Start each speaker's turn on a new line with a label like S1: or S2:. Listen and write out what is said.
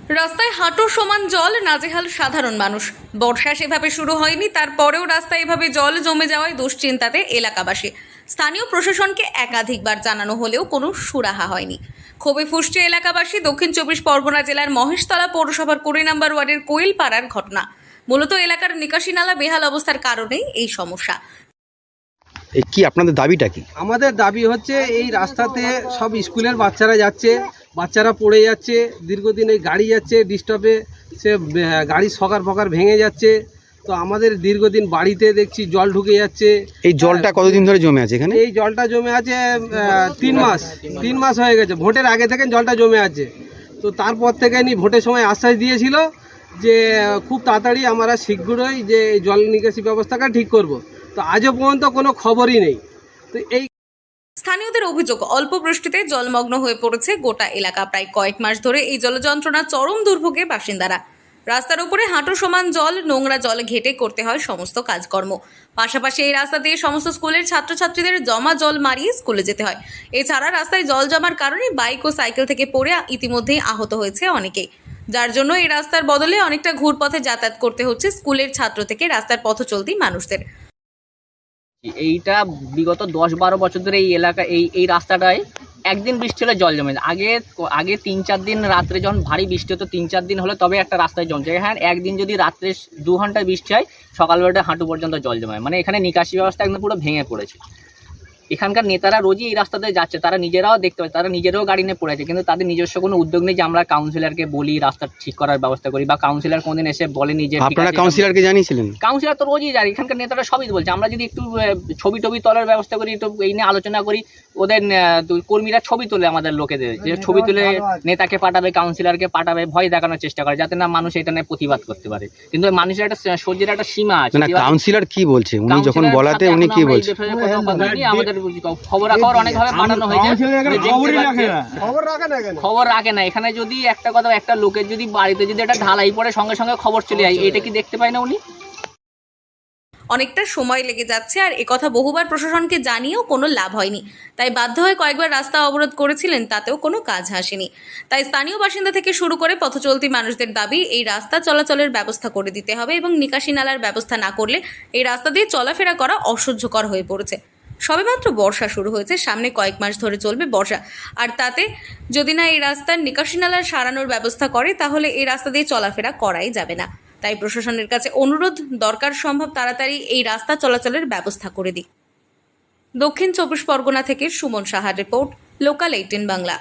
S1: রাস্তায় হাঁটু সমান জল, নাজেহাল সাধারণ মানুষ। বর্ষা সেভাবে শুরু হয়নি, তারপরেও রাস্তায় এভাবে জল জমে যাওয়ায় দুশ্চিন্তাতে এলাকাবাসী। স্থানীয় প্রশাসনকে একাধিকবার জানানো হলেও কোনো সুরাহা হয়নি। ক্ষোভে ফুঁসছে এলাকাবাসী। দক্ষিণ 24 পরগনা জেলার মহেশতলা পৌরসভার 20 নম্বর ওয়ার্ডের কোয়েলপাড়ার ঘটনা। মূলত এলাকার নিকাশি নালা বেহাল অবস্থার কারণেই এই সমস্যা।
S2: কি আপনাদের দাবিটা কি?
S3: আমাদের দাবি হচ্ছে এই রাস্তাতে সব স্কুলের বাচ্চারা যাচ্ছে, বাচ্চারা পড়ে যাচ্ছে, দীর্ঘদিন এই গাড়ি যাচ্ছে ডিস্টার্বে, সে গাড়ি সকার ফকার ভেঙে যাচ্ছে। তো আমাদের দীর্ঘদিন বাড়িতে দেখছি জল ঢুকে যাচ্ছে।
S2: এই জলটা কতদিন ধরে জমে আছে এখানে?
S3: এই জলটা জমে আছে 3 মাস হয়ে গেছে। ভোটের আগে থেকে জলটা জমে আছে। তো তারপর থেকে ভোটের সময় আশ্বাস দিয়েছিল যে খুব তাড়াতাড়ি আমরা শীঘ্রই যে জল নিকাশি ব্যবস্থাটা ঠিক করব। তো আজও পর্যন্ত কোনো খবরই নেই। তো এই
S1: স্থানীয়দের অভিযোগ, অল্প বৃষ্টিতে জলমগ্ন হয়ে পড়েছে গোটা এলাকা। প্রায় কয়েক মাস ধরে এই জলযন্ত্রণা চরম দুর্ভোগে বাসিন্দারা। রাস্তার উপরে হাঁটু সমান জল, নোংরা জল ঘেটে করতে হয় সমস্ত কাজকর্ম। পাশাপাশি এই রাস্তা দিয়ে সমস্ত স্কুলের ছাত্রছাত্রীদের জমা জল মারিয়ে স্কুলে যেতে হয়। এছাড়া রাস্তায় জল জমার কারণে বাইক ও সাইকেল থেকে পড়ে ইতিমধ্যেই আহত হয়েছে অনেকেই, যার জন্য এই রাস্তার বদলে অনেকটা ঘুরপথে যাতায়াত করতে হচ্ছে স্কুলের ছাত্র থেকে রাস্তার পথ চলতি মানুষদের।
S4: এইটা বিগত 10-12 বছর ধরে এই এলাকা এই রাস্তাটায় একদিন বৃষ্টি হলে জল জমে। আগে 3-4 দিন রাত্রে যখন ভারী বৃষ্টি হতো, 3-4 দিন হলে তবে একটা রাস্তায় জমছে। হ্যাঁ, একদিন যদি রাত্রে 2 ঘন্টায় বৃষ্টি হয়, সকালবেলাটা হাঁটু পর্যন্ত জল জমায়। মানে এখানে নিকাশি ব্যবস্থা একদম পুরো ভেঙে পড়েছে। এখানকার নেতারা রোজই এই রাস্তাতে যাচ্ছে, তারা নিজেরাও দেখতে পাচ্ছে, তারা নিজেরাও গাড়ি নিয়ে পড়েছে, কিন্তু তাদের নিজস্ব কোনো উদ্যোগ নেই যে আমরা কাউন্সিলরকে বলি রাস্তা ঠিক করার ব্যবস্থা করি, বা কাউন্সিলর কোনদিন এসে বলেনি যে
S2: আপনারা কাউন্সিলরকে জানিয়েছিলেন?
S4: কাউন্সিলর তো রোজই যায়, এখানকার নেতারা সবই বলছে। আমরা যদি একটু ছবি টবি তোলার ব্যবস্থা করি, একটু এই নিয়ে আলোচনা করি, ওদের কর্মীরা ছবি তোলে আমাদের লোকেদের, যে ছবি তুলে নেতাকে পাঠাবে, কাউন্সিলরকে পাঠাবে, ভয় দেখানোর চেষ্টা করে যাতে না মানুষ এটা নিয়ে প্রতিবাদ করতে পারে। কিন্তু মানুষের একটা সহ্যের একটা সীমা আছে।
S2: না, কাউন্সিলর কি বলছে? উনি যখন বলাতে উনি কি বলছে?
S4: আমাদের খবর অনেকভাবে পাঠানো হয়েছে, খবর রাখে না। এখানে যদি একটা কথা, একটা লোকের যদি বাড়িতে যদি একটা ঢালাই পড়ে, সঙ্গে সঙ্গে খবর চলে যায়, এটা কি দেখতে পায় না উনি?
S1: অনেকটা সময় লেগে যাচ্ছে, আর একথা বহুবার প্রশাসনকে জানিয়েও কোনো লাভ হয়নি। তাই বাধ্য হয়ে কয়েকবার রাস্তা অবরোধ করেছিলেন, তাতেও কোনো কাজ আসেনি। তাই স্থানীয় বাসিন্দা থেকে শুরু করে পথচলতি মানুষদের দাবি, এই রাস্তা চলাচলের ব্যবস্থা করে দিতে হবে এবং নিকাশি নালার ব্যবস্থা না করলে এই রাস্তা দিয়ে চলাফেরা করা অসহ্যকর হয়ে পড়েছে। সবেমাত্র বর্ষা শুরু হয়েছে, সামনে কয়েক মাস ধরে চলবে বর্ষা, আর তাতে যদি না এই রাস্তার নিকাশি নালার সারানোর ব্যবস্থা করে, তাহলে এই রাস্তা দিয়ে চলাফেরা করাই যাবে না। তাই প্রশাসনের কাছে অনুরোধ, দরকার সম্ভব তাড়াতাড়ি এই রাস্তা চলাচলের ব্যবস্থা করে দিক। দক্ষিণ 24 পরগনা থেকে সুমন সাহার রিপোর্ট, লোকাল 18 বাংলা।